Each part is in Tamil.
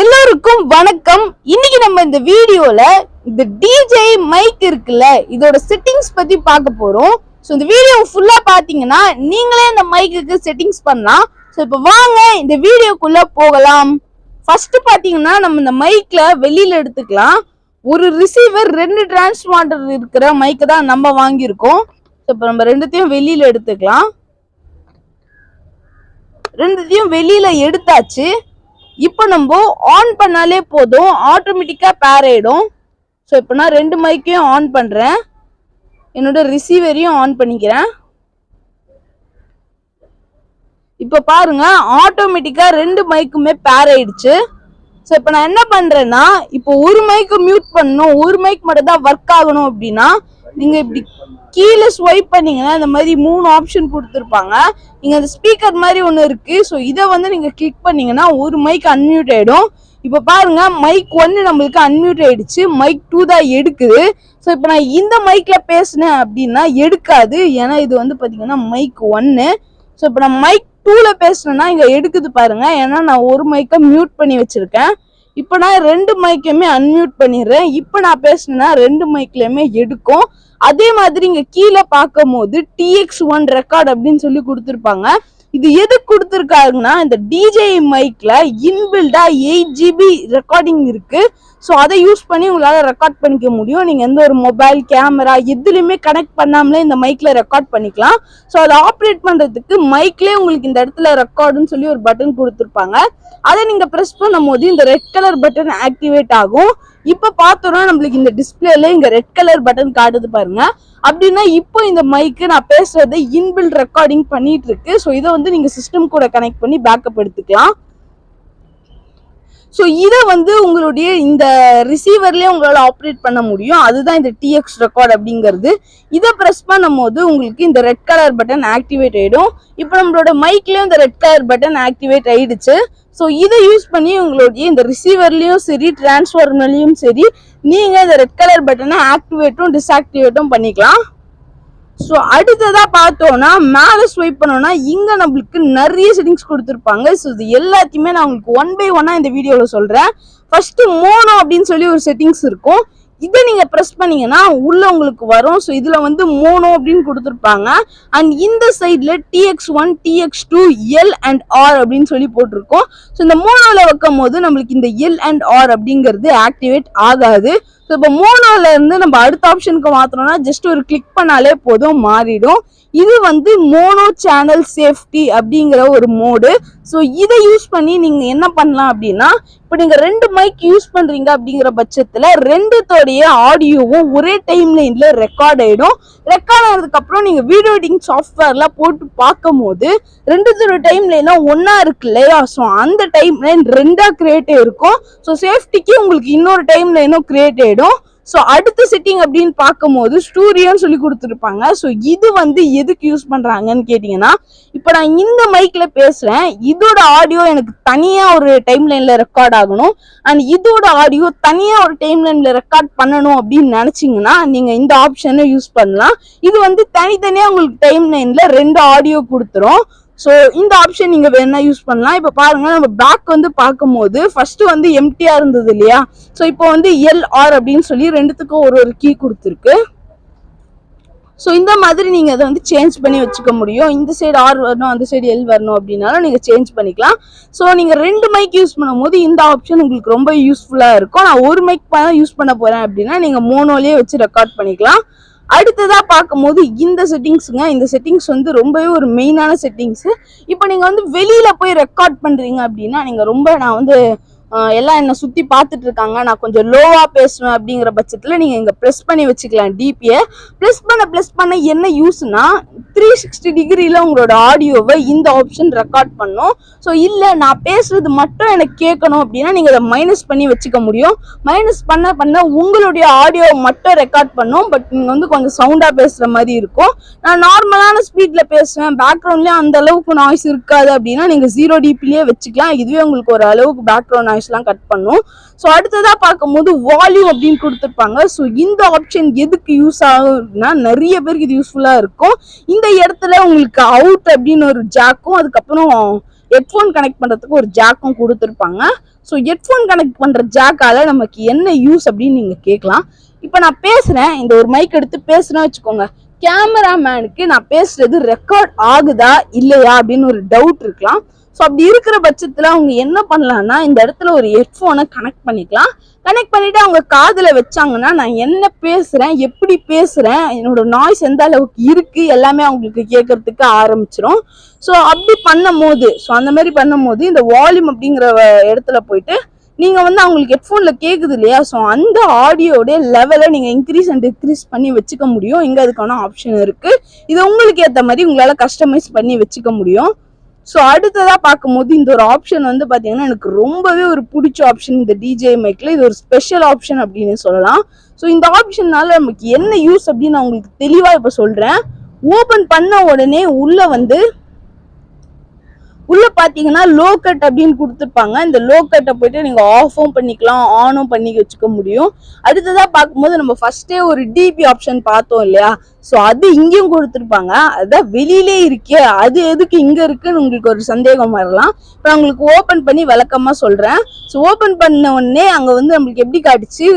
எல்லாருக்கும் வணக்கம். இன்னைக்கு நம்ம இந்த வீடியோல இந்த டிஜே மைக் இருக்குல்ல, இதோட செட்டிங்ஸ் பத்தி பார்க்க போறோம். ஸோ இந்த வீடியோ ஃபுல்லா பாத்தீங்கன்னா நீங்களே இந்த மைக்குக்கு செட்டிங்ஸ் பண்ணலாம். ஸோ இப்போ வாங்க இந்த வீடியோக்குள்ள போகலாம். ஃபர்ஸ்ட் பாத்தீங்கன்னா நம்ம இந்த மைக்ல வெளியில எடுத்துக்கலாம். ஒரு ரிசீவர் 2 டிரான்ஸ்பாண்டர் இருக்கிற மைக் தான் நம்ம வாங்கியிருக்கோம். ஸோ இப்போ நம்ம ரெண்டுத்தையும் வெளியில எடுத்துக்கலாம். ரெண்டுத்தையும் வெளியில எடுத்தாச்சு. இப்போ நம்ம ஆன் பண்ணாலே போதும், ஆட்டோமேட்டிக்கா பேர் ஆயிடும். ஸோ இப்போ நான் 2 மைக்கையும் ஆன் பண்றேன், என்னோட ரிசீவரையும் ஆன் பண்ணிக்கிறேன். இப்போ பாருங்க, ஆட்டோமேட்டிக்கா 2 மைக்குமே பேர் ஆயிடுச்சு. ஸோ இப்போ நான் என்ன பண்றேன்னா, இப்போ ஒரு மைக்கு மியூட் பண்ணணும், ஒரு மைக் மட்டும் தான் ஒர்க் ஆகணும் அப்படின்னா நீங்க இப்படி கீழே ஸ்வைப் பண்ணீங்கன்னா இந்த மாதிரி 3 ஆப்ஷன் கொடுத்துருப்பாங்க. நீங்க அந்த ஸ்பீக்கர் மாதிரி ஒன்று இருக்கு. ஸோ இதை வந்து நீங்க கிளிக் பண்ணீங்கன்னா ஒரு மைக் அன்மியூட் ஆயிடும். இப்போ பாருங்க, மைக் 1 நம்மளுக்கு அன்மியூட் ஆயிடுச்சு, மைக் 2 தான் எடுக்குது. ஸோ இப்போ நான் இந்த மைக்ல பேசினேன் அப்படின்னா எடுக்காது, ஏன்னா இது வந்து பாத்தீங்கன்னா மைக் 1. ஸோ இப்போ நான் மைக் 2ல பேசுனேன்னா இங்க எடுக்குது பாருங்க, ஏன்னா நான் ஒரு மைக்கை மியூட் பண்ணி வச்சிருக்கேன். இப்போ நான் 2 மைக்கையுமே அன்மியூட் பண்ணிடுறேன். இப்போ நான் பேசினேன்னா 2 மைக்லயுமே எடுக்கும். அதே மாதிரி இங்க கீழே பார்க்கும் போது TX1 ரெக்கார்ட் அப்படின்னு சொல்லி கொடுத்துருப்பாங்க. இது எது கொடுத்துருக்காங்கன்னா, இந்த டிஜே மைக்ல இன்பில்டா 8 GB ரெக்கார்டிங் இருக்கு. ஸோ அதை யூஸ் பண்ணி உங்களால ரெக்கார்ட் பண்ணிக்க முடியும். நீங்க எந்த ஒரு மொபைல் கேமரா எதுலையுமே கனெக்ட் பண்ணாமலே இந்த மைக்ல ரெக்கார்ட் பண்ணிக்கலாம். ஸோ அதை ஆப்ரேட் பண்றதுக்கு மைக்லேயே உங்களுக்கு இந்த இடத்துல ரெக்கார்டுன்னு சொல்லி ஒரு பட்டன் கொடுத்துருப்பாங்க. அதை நீங்க ப்ரெஸ் பண்ணும் போது இந்த ரெட் கலர் பட்டன் ஆக்டிவேட் ஆகும். இப்ப பார்த்தோம்னா நம்மளுக்கு இந்த டிஸ்பிளேல இங்க ரெட் கலர் பட்டன் காட்டுது பாருங்க. அப்படின்னா இப்போ இந்த மைக்கு நான் பேசுறதை இன்பில்ட் ரெக்கார்டிங் பண்ணிட்டு இருக்கு. ஸோ இதை வந்து நீங்க சிஸ்டம் கூட கனெக்ட் பண்ணி பேக்கப் எடுத்துக்கலாம். ஸோ இதை வந்து உங்களுடைய இந்த ரிசீவர்லேயே உங்களால் ஆப்ரேட் பண்ண முடியும். அதுதான் இந்த TX ரெக்கார்ட் அப்படிங்கிறது. இதை ப்ரெஸ் பண்ணும் போது உங்களுக்கு இந்த ரெட் கலர் பட்டன் ஆக்டிவேட் ஆகிடும். இப்போ நம்மளோட மைக்லேயும் இந்த ரெட் கலர் பட்டன் ஆக்டிவேட் ஆயிடுச்சு. ஸோ இதை யூஸ் பண்ணி உங்களுடைய இந்த ரிசீவர்லேயும் சரி டிரான்ஸ்ஃபார்மர்லையும் சரி நீங்கள் இந்த ரெட் கலர் பட்டனை ஆக்டிவேட்டும் டிஸ்ஆக்டிவேட்டும் பண்ணிக்கலாம். ஸோ அடுத்ததா பார்த்தோம்னா மேலே ஸ்வைப் பண்ணோம்னா இங்க நம்மளுக்கு நிறைய செட்டிங்ஸ் கொடுத்துருப்பாங்க. ஸோ இது எல்லாத்தையுமே நான் உங்களுக்கு 1 by 1 இந்த வீடியோவில் சொல்றேன். ஃபர்ஸ்ட் மோனோ அப்படின்னு சொல்லி ஒரு செட்டிங்ஸ் இருக்கும். இதை நீங்க ப்ரெஸ் பண்ணீங்கன்னா உள்ள உங்களுக்கு வரும். ஸோ இதுல வந்து மோனோ அப்படின்னு கொடுத்துருப்பாங்க. அண்ட் இந்த சைட்ல TX1, TX2, L and R அப்படின்னு சொல்லி போட்டிருக்கோம். ஸோ இந்த மோனோல வைக்கும் போது நம்மளுக்கு இந்த L and R அப்படிங்கிறது ஆக்டிவேட் ஆகாது. ஸோ இப்போ மோனோல இருந்து நம்ம அடுத்த ஆப்ஷனுக்கு மாத்திரம்னா ஜஸ்ட் ஒரு கிளிக் பண்ணாலே போதும், மாறிடும். இது வந்து மோனோ சேனல் சேஃப்டி அப்படிங்கிற ஒரு மோடு. ஸோ இதை யூஸ் பண்ணி நீங்க என்ன பண்ணலாம் அப்படின்னா, இப்போ நீங்க 2 மைக் யூஸ் பண்றீங்க அப்படிங்கிற பட்சத்துல 2தோடைய ஆடியோவும் ஒரே டைம் லைன்ல ரெக்கார்ட் ஆயிடும். ரெக்கார்ட் ஆனதுக்கு அப்புறம் நீங்க வீடியோ எடிட்டிங் சாஃப்ட்வேர்ல போட்டு பார்க்கும் போது 2தோட டைம் லைனும் ஒன்னா இருக்கு இல்லையா? ஸோ அந்த டைம் லைன் 2ஆ கிரியேட் ஆயிருக்கும். ஸோ சேஃப்டிக்கு உங்களுக்கு இன்னொரு டைம் லைனும் கிரியேட் ஆயிடும். ஸோ அடுத்த செட்டிங் அப்படின்னு பார்க்கும்போது ஸ்டூடியோன்னு சொல்லி கொடுத்துருப்பாங்க. ஸோ இது வந்து எதுக்கு யூஸ் பண்றாங்கன்னு கேட்டீங்கன்னா, இப்போ நான் இந்த மைக்ல பேசுறேன், இதோட ஆடியோ எனக்கு தனியா ஒரு டைம் லைன்ல ரெக்கார்ட் ஆகணும், அண்ட் இதோட ஆடியோ தனியா ஒரு டைம் லைன்ல ரெக்கார்ட் பண்ணணும் அப்படின்னு நினைச்சீங்கன்னா நீங்க இந்த ஆப்ஷனை யூஸ் பண்ணலாம். இது வந்து தனித்தனியா உங்களுக்கு டைம் லைன்ல 2 ஆடியோ கொடுத்துரும். ஸோ இந்த ஆப்ஷன் நீங்க வேணா யூஸ் பண்ணலாம். இப்போ பாருங்க, நம்ம பேக் வந்து பார்க்கும்போது ஃபர்ஸ்ட் வந்து எம்டியா இருந்தது இல்லையா? ஸோ இப்போ வந்து LR அப்படின்னு சொல்லி 2த்துக்கும் ஒரு கீ கொடுத்துருக்கு. ஸோ இந்த மாதிரி நீங்க அதை வந்து சேஞ்ச் பண்ணி வச்சுக்க முடியும். இந்த சைடு R வரணும், அந்த சைடு L வரணும் அப்படின்னாலும் நீங்க சேஞ்ச் பண்ணிக்கலாம். ஸோ நீங்க 2 மைக் யூஸ் பண்ணும் போது இந்த ஆப்ஷன் உங்களுக்கு ரொம்ப யூஸ்ஃபுல்லா இருக்கும். நான் ஒரு மைக் யூஸ் பண்ண போறேன் அப்படின்னா நீங்க மோனோலயே வச்சு ரெக்கார்ட் பண்ணிக்கலாம். அடுத்ததா பார்க்கும்போது இந்த செட்டிங்ஸுங்க, இந்த செட்டிங்ஸ் வந்து ரொம்பவே ஒரு மெயினான செட்டிங்ஸ். இப்போ நீங்க வந்து வெளியில போய் ரெக்கார்ட் பண்றீங்க அப்படின்னா நீங்க நான் வந்து எல்லாம் என்ன சுத்தி பார்த்துட்டு இருக்காங்க, நான் கொஞ்சம் லோவா பேசுவேன் அப்படிங்கிற பட்சத்துல நீங்க இங்க ப்ரெஸ் பண்ணி வச்சுக்கலாம். டிபியை ப்ரெஸ் பண்ண என்ன யூஸ்னா 360 டிகிரியில உங்களோட ஆடியோவை இந்த ஆப்ஷன் ரெக்கார்ட் பண்ணும். ஸோ இல்ல நான் பேசுறது மட்டும் எனக்கு கேட்கணும் அப்படின்னா நீங்க அதை மைனஸ் பண்ணி வச்சுக்க முடியும். மைனஸ் பண்ண உங்களுடைய ஆடியோவை மட்டும் ரெக்கார்ட் பண்ணும். பட் நீங்க வந்து கொஞ்சம் சவுண்டா பேசுற மாதிரி இருக்கும். நான் நார்மலான ஸ்பீட்ல பேசுவேன், பேக்ரவுண்ட்லயும் அந்த அளவுக்கு நாய்ஸ் இருக்காது அப்படின்னா நீங்க 0 dBலயே வச்சுக்கலாம். இதுவே உங்களுக்கு ஒரு அளவுக்கு பேக்ரவுண்ட் நாய்ஸ் கட் பண்ணும். சோ அடுத்ததா பார்க்கும்போது வால்யூம் அப்படின்னு கொடுத்திருப்பாங்க. சோ இந்த ஆப்ஷன் எதுக்கு யூஸ் ஆகும்னா நிறைய பேருக்கு இது யூஸ்ஃபுல்லா இருக்கும். இந்த இடத்துல உங்களுக்கு அவுட் அப்படின்னு ஒரு ஜாக்கும் அதுக்கப்புறம் ஹெட்ஃபோன் கனெக்ட் பண்றதுக்கு ஒரு ஜாக்கும் கொடுத்துருப்பாங்க. ஸோ ஹெட்ஃபோன் கனெக்ட் பண்ற ஜாக்கால நமக்கு என்ன யூஸ் அப்படின்னு நீங்க கேட்கலாம். இப்போ நான் பேசுறேன், இந்த ஒரு மைக் எடுத்து பேசுறேன்னு வச்சுக்கோங்க, கேமராமேனுக்கு நான் பேசுறது ரெக்கார்ட் ஆகுதா இல்லையா அப்படின்னு ஒரு டவுட் இருக்கலாம். ஸோ அப்படி இருக்கிற பட்சத்துல அவங்க என்ன பண்ணலாம்னா, இந்த இடத்துல ஒரு ஹெட்ஃபோனை கனெக்ட் பண்ணிக்கலாம். கனெக்ட் பண்ணிட்டு அவங்க காதுல வச்சாங்கன்னா நான் என்ன பேசுறேன், எப்படி பேசுறேன், என்னோட நாய்ஸ் எந்த அளவுக்கு இருக்கு எல்லாமே அவங்களுக்கு கேட்கறதுக்கு ஆரம்பிச்சிடும். ஸோ அப்படி அந்த மாதிரி பண்ணும் போது இந்த வால்யூம் அப்படிங்கிற இடத்துல போயிட்டு நீங்க அவங்களுக்கு ஹெட்ஃபோன்ல கேக்குது இல்லையா, ஸோ அந்த ஆடியோட லெவலை நீங்க இன்க்ரீஸ் அண்ட் டிக்ரீஸ் பண்ணி வச்சுக்க முடியும். இங்க அதுக்கான ஆப்ஷன் இருக்கு. இது உங்களுக்கு ஏற்ற மாதிரி உங்களால கஸ்டமைஸ் பண்ணி வச்சுக்க முடியும். ஸோ அடுத்ததா பார்க்கும்போது இந்த ஒரு ஆப்ஷன் பாத்தீங்கன்னா எனக்கு ரொம்பவே ஒரு பிடிச்ச ஆப்ஷன் இந்த டிஜே மைக்ல. இது ஒரு ஸ்பெஷல் ஆப்ஷன் அப்படின்னு சொல்லலாம். ஸோ இந்த ஆப்ஷன்னால நமக்கு என்ன யூஸ் அப்படின்னு நான் உங்களுக்கு தெளிவா இப்ப சொல்றேன். ஓபன் பண்ண உடனே உள்ள பாத்தீங்கன்னா லோ கட் அப்படின்னு கொடுத்துருப்பாங்க. இந்த லோ கட்டை போயிட்டு நீங்க ஆஃபும் பண்ணிக்கலாம், ஆனும் பண்ணி வச்சுக்க முடியும். அடுத்ததா பார்க்கும்போது நம்ம ஃபர்ஸ்டே ஒரு டிபி ஆப்ஷன் பார்த்தோம் இல்லையா, ஸோ அது இங்கேயும் கொடுத்துருப்பாங்க. அதான் வெளியிலே இருக்கே, அது எதுக்கு இங்க இருக்குன்னு உங்களுக்கு ஒரு சந்தேகம் வரலாம். இப்போ நான் உங்களுக்கு ஓபன் பண்ணி விளக்கமா சொல்றேன். ஸோ ஓபன் பண்ண உடனே அங்க நம்மளுக்கு எப்படி காட்டுச்சு,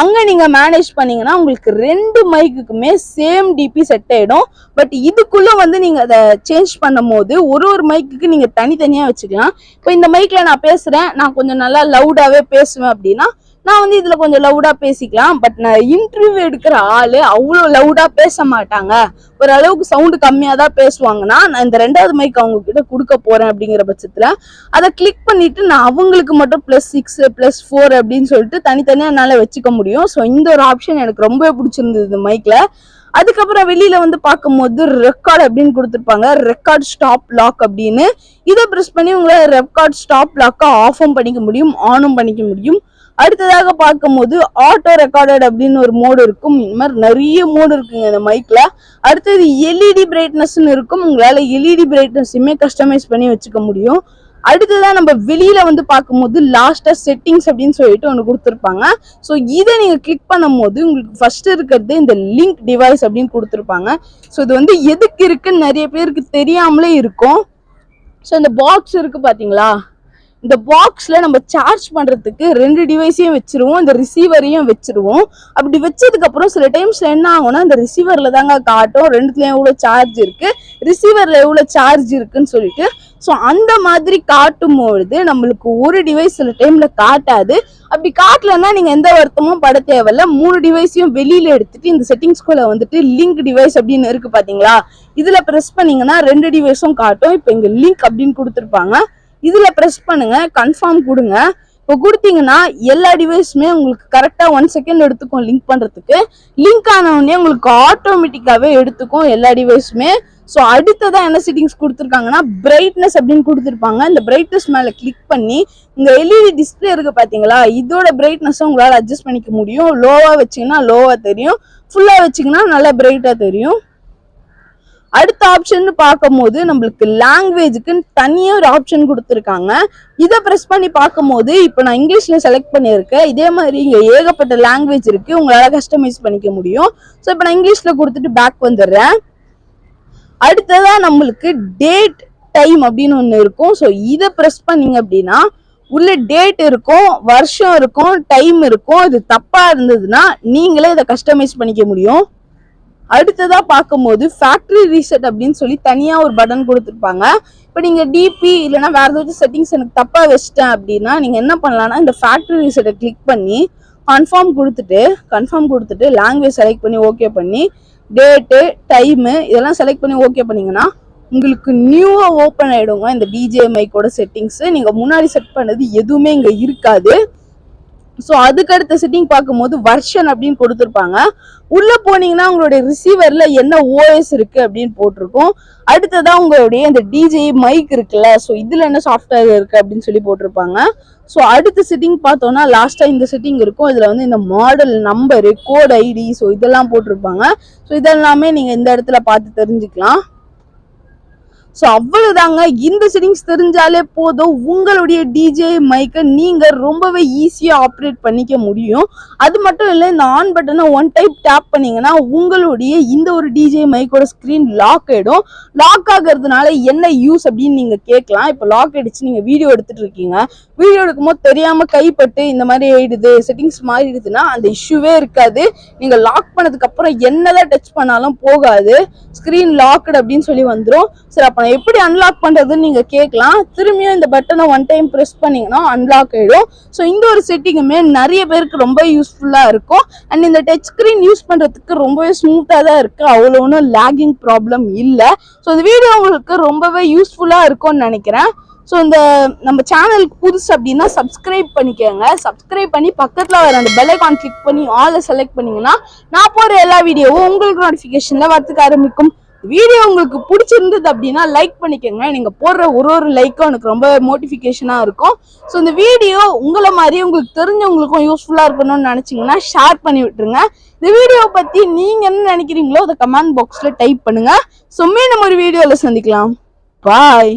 அங்க நீங்க மேனேஜ் பண்ணீங்கன்னா உங்களுக்கு 2 மைக்குக்குமே சேம் டிபி செட் ஆயிடும். பட் இதுக்குள்ள நீங்க அதை சேஞ்ச் பண்ணும் போது ஒரு மைக்குக்கு நீங்க தனித்தனியா வச்சுக்கலாம். இப்போ இந்த மைக்ல நான் பேசுறேன், நான் கொஞ்சம் நல்லா லவுடாவே பேசுவேன் அப்படின்னா நான் இதுல கொஞ்சம் லவுடா பேசிக்கலாம். பட் நான் இன்டர்வியூ எடுக்கிற ஆளு அவ்வளோ லவுடா பேச மாட்டாங்க, ஒரு அளவுக்கு சவுண்டு கம்மியா தான் பேசுவாங்கன்னா நான் இந்த 2வது மைக் அவங்க கிட்ட கொடுக்க போறேன். அப்படிங்கிற பட்சத்துல அதை கிளிக் பண்ணிட்டு நான் அவங்களுக்கு மட்டும் +6 +4 அப்படின்னு சொல்லிட்டு தனித்தனியா என்னால வச்சுக்க முடியும். ஸோ இந்த ஒரு ஆப்ஷன் எனக்கு ரொம்பவே பிடிச்சிருந்தது இந்த மைக்ல. அதுக்கப்புறம் வெளியில பார்க்கும்போது ரெக்கார்ட் அப்படின்னு கொடுத்துருப்பாங்க, ரெக்கார்ட் ஸ்டாப் லாக் அப்படின்னு. இதை பிரஸ் பண்ணி உங்களால ரெக்கார்ட் ஸ்டாப் லாக்கை ஆஃபும் பண்ணிக்க முடியும், ஆனும் பண்ணிக்க முடியும். அடுத்ததாக பார்க்கும்போது ஆட்டோ ரெக்கார்டட் அப்படின்னு ஒரு மோடு இருக்கும். இந்த மாதிரி நிறைய மோடு இருக்குங்க இந்த மைக்ல. அடுத்தது எல்இடி பிரைட்னஸ்ன்னு இருக்கும், உங்களால எல்இடி பிரைட்னஸுமே கஸ்டமைஸ் பண்ணி வச்சுக்க முடியும். அடுத்ததான் நம்ம வெளியில பார்க்கும்போது லாஸ்டா செட்டிங்ஸ் அப்படின்னு சொல்லிட்டு ஒன்று கொடுத்துருப்பாங்க. ஸோ இதை நீங்க கிளிக் பண்ணும் போது உங்களுக்கு ஃபர்ஸ்ட் இருக்கிறது இந்த லிங்க் டிவைஸ் அப்படின்னு கொடுத்துருப்பாங்க. ஸோ இது எதுக்கு இருக்குன்னு நிறைய பேருக்கு தெரியாமலே இருக்கும். ஸோ இந்த பாக்ஸ் இருக்கு பாத்தீங்களா, இந்த பாக்ஸ்ல நம்ம சார்ஜ் பண்றதுக்கு 2 டிவைஸையும் வச்சிருவோம், இந்த ரிசீவரையும் வச்சிருவோம். அப்படி வச்சதுக்கு அப்புறம் சில டைம்ஸ்ல என்ன ஆகும்னா, இந்த ரிசீவர்ல தாங்க காட்டும் ரெண்டுத்துலயும் எவ்வளவு சார்ஜ் இருக்கு, ரிசீவர்ல எவ்வளவு சார்ஜ் இருக்குன்னு சொல்லிட்டு. ஸோ அந்த மாதிரி காட்டும் பொழுது நம்மளுக்கு ஒரு டிவைஸ் சில டைம்ல காட்டாது. அப்படி காட்டலன்னா நீங்க எந்த வருத்தமும் பட தேவையில்ல. 3 டிவைஸையும் வெளியில எடுத்துட்டு இந்த செட்டிங்ஸ்குள்ள லிங்க் டிவைஸ் அப்படின்னு இருக்கு பாத்தீங்களா, இதுல பிரஸ் பண்ணீங்கன்னா 2 டிவைஸும் காட்டும். இப்போ இங்க லிங்க் அப்படின்னு கொடுத்துருப்பாங்க, இதுல பிரஸ் பண்ணுங்க, கன்ஃபார்ம் கொடுங்க. இப்போ கொடுத்தீங்கன்னா எல்லா டிவைஸுமே உங்களுக்கு கரெக்டா 1 செகண்ட் எடுத்துக்கும் லிங்க் பண்றதுக்கு. லிங்க் ஆன உடனே உங்களுக்கு ஆட்டோமேட்டிக்காவே எடுத்துக்கும் எல்லா டிவைஸுமே. ஸோ அடுத்ததான் என்ன செட்டிங்ஸ் கொடுத்துருக்காங்கன்னா பிரைட்னஸ் அப்படின்னு கொடுத்துருப்பாங்க. இந்த பிரைட்னஸ் மேல கிளிக் பண்ணி இந்த எல்இடி டிஸ்பிளே இருக்கு பாத்தீங்களா, இதோட பிரைட்னஸ் உங்களால அட்ஜஸ்ட் பண்ணிக்க முடியும். லோவா வச்சீங்கன்னா லோவா தெரியும், ஃபுல்லா வச்சீங்கன்னா நல்லா பிரைட்டா தெரியும். அடுத்த ஆப்ஷன் பார்க்கும்போது நம்மளுக்கு லாங்குவேஜுக்கு தனியா ஒரு ஆப்ஷன் கொடுத்துருக்காங்க. இதை பிரஸ் பண்ணி பார்க்கும்போது இப்போ நான் இங்கிலீஷ்ல செலக்ட் பண்ணியிருக்கேன். இதே மாதிரி இங்க ஏகப்பட்ட லாங்குவேஜ் இருக்கு, உங்களால கஸ்டமைஸ் பண்ணிக்க முடியும். ஸோ இப்போ நான் இங்கிலீஷ்ல கொடுத்துட்டு பேக் வந்துடுறேன். அடுத்ததா நம்மளுக்கு டேட் டைம் அப்படின்னு ஒன்று இருக்கும். ஸோ இதை பிரஸ் பண்ணீங்க அப்படின்னா உள்ள டேட் இருக்கும், வருஷம் இருக்கும், டைம் இருக்கும். இது தப்பா இருந்ததுன்னா நீங்களே இதை கஸ்டமைஸ் பண்ணிக்க முடியும். அடுத்ததா பார்க்கும்போது ஃபேக்டரி ரீசெட் அப்படின்னு சொல்லி தனியா ஒரு பட்டன் கொடுத்துருப்பாங்க. இப்போ நீங்க டிபி இல்லைன்னா வேற ஏதாச்சும் செட்டிங்ஸ் எனக்கு தப்பா வச்சிட்டேன் அப்படின்னா நீங்க என்ன பண்ணலாம்னா இந்த ஃபேக்டரி ரீசெட்டை கிளிக் பண்ணி கன்ஃபார்ம் கொடுத்துட்டு லாங்குவேஜ் செலக்ட் பண்ணி ஓகே பண்ணி டேட்டு டைமு இதெல்லாம் செலக்ட் பண்ணி ஓகே பண்ணீங்கன்னா உங்களுக்கு நியூவா ஓப்பன் ஆயிடுங்க இந்த டிஜே மைக்கோட செட்டிங்ஸ். நீங்க முன்னாடி செட் பண்ணது எதுவுமே இங்க இருக்காது. ஸோ அதுக்கு அடுத்த செட்டிங் பார்க்கும்போது வெர்ஷன் அப்படின்னு கொடுத்துருப்பாங்க. உள்ள போனீங்கன்னா உங்களுடைய ரிசீவர்ல என்ன ஓஎஸ் இருக்கு அப்படின்னு போட்டிருக்கும். அடுத்ததான் உங்களுடைய இந்த டிஜே மைக் இருக்குல்ல, ஸோ இதுல என்ன சாஃப்ட்வேர் இருக்கு அப்படின்னு சொல்லி போட்டிருப்பாங்க. ஸோ அடுத்த செட்டிங் பார்த்தோம்னா லாஸ்டா இந்த செட்டிங் இருக்கும். இதுல இந்த model number, code ID, so இதெல்லாம் போட்டிருப்பாங்க. ஸோ இதெல்லாமே நீங்க இந்த இடத்துல பார்த்து தெரிஞ்சுக்கலாம். ஸோ அவ்வளவுதாங்க. இந்த செட்டிங்ஸ் தெரிஞ்சாலே போதும் உங்களுடைய டிஜே மைக்கை நீங்க ரொம்பவே ஈஸியா ஆப்ரேட் பண்ணிக்க முடியும். அது மட்டும் இல்லை, இந்த ஆன் பட்டனை ஒன் டைப் டேப் பண்ணீங்கன்னா உங்களுடைய இந்த ஒரு டிஜே மைக்கோட ஸ்கிரீன் லாக் ஆயிடும். லாக் ஆகிறதுனால என்ன யூஸ் அப்படின்னு நீங்க கேட்கலாம். இப்போ லாக் ஆயிடுச்சு, நீங்க வீடியோ எடுத்துட்டு இருக்கீங்க, வீடியோ எடுக்கும்போது தெரியாம கைப்பட்டு இந்த மாதிரி ஆயிடுது, செட்டிங்ஸ் மாறிடுதுன்னா அந்த இஷ்யூவே இருக்காது. நீங்க லாக் பண்ணதுக்கு அப்புறம் என்னதான் டச் பண்ணாலும் போகாது, ஸ்கிரீன் லாக்டு அப்படின்னு சொல்லி வந்துடும். சரி, அப்ப நான் எப்படி அன்லாக் பண்றதுன்னு நீங்க கேட்கலாம். திரும்பியும் இந்த பட்டனை ஒன் டைம் ப்ரெஸ் பண்ணீங்கன்னா அன்லாக் ஆயிடும். ஸோ இந்த ஒரு செட்டிங்குமே நிறைய பேருக்கு ரொம்ப யூஸ்ஃபுல்லா இருக்கும். அண்ட் இந்த டச் ஸ்கிரீன் யூஸ் பண்றதுக்கு ரொம்பவே ஸ்மூத்தா தான் இருக்கு, அவ்வளோ ஒன்றும் லேகிங் ப்ராப்ளம் இல்லை. ஸோ இந்த வீடியோ உங்களுக்கு ரொம்பவே யூஸ்ஃபுல்லா இருக்கும்னு நினைக்கிறேன். ஸோ இந்த நம்ம சேனலுக்கு புதுசு அப்படின்னா சப்ஸ்கிரைப் பண்ணிக்கோங்க. சப்ஸ்கிரைப் பண்ணி பக்கத்தில் வர அந்த பெல் ஐகான் கிளிக் பண்ணி ஆலை செலக்ட் பண்ணீங்கன்னா நான் போகிற எல்லா வீடியோவும் உங்களுக்கு நோட்டிஃபிகேஷனில் வரத்துக்கு ஆரம்பிக்கும். வீடியோ உங்களுக்கு பிடிச்சிருந்தது அப்படின்னா லைக் பண்ணிக்கோங்க. நீங்கள் போடுற ஒரு லைக்கும் எனக்கு ரொம்ப மோட்டிஃபிகேஷனாக இருக்கும். ஸோ இந்த வீடியோ உங்களை மாதிரி உங்களுக்கு தெரிஞ்சவங்களுக்கும் யூஸ்ஃபுல்லாக இருக்கணும்னு நினச்சிங்கன்னா ஷேர் பண்ணி விட்டுருங்க. இந்த வீடியோ பற்றி நீங்கள் என்ன நினைக்கிறீங்களோ அதை கமெண்ட் பாக்ஸில் டைப் பண்ணுங்கள். ஸோ மீண்டும் ஒரு வீடியோவில் சந்திக்கலாம். பாய்.